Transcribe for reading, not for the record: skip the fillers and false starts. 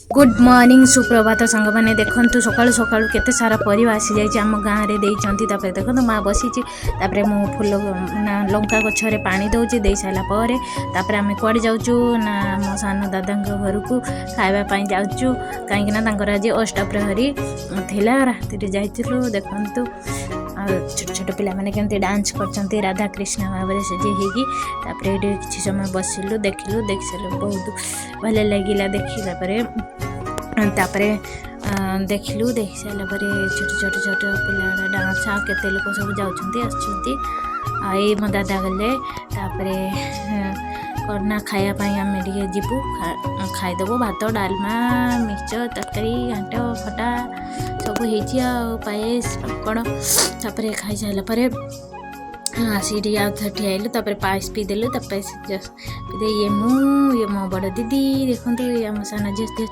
good morning सुप्रभात सांग मैंने देखु सकालू सकालू केते सारा परिवा आसी जाइए आम गाँव में देते देखो माँ बसी मु फूल लंका गचरे पानी दौचे दे सारापर आम कड़े जाऊँ ना मो सान दादा घर को खावाई जाऊँ कहीं आज अष्टप्रहरी थिला राति जाइलु देखु छोट छोट पिला माने केमती डांस करछंती राधा कृष्ण भाव में सजे होगी किसी समय बसिलु देखिलु देख सारे बहुत भल लगिला देखला तापरे देखिलु देख सारा छोट छोट छोट पिला डांस केते लोक सब जाउछंती आछंती आई मो दादा गले तापरे करना खायापाई आम टे जीवु खाईदेव भात डालमा मिक्सचर तरकारी घाट खटा सब हो पायस पापड़ तापर खाई सारापर आसिक आउ थे ठियालु पायस पीदेलु ये मो बड़ दीदी देखते आम सान झी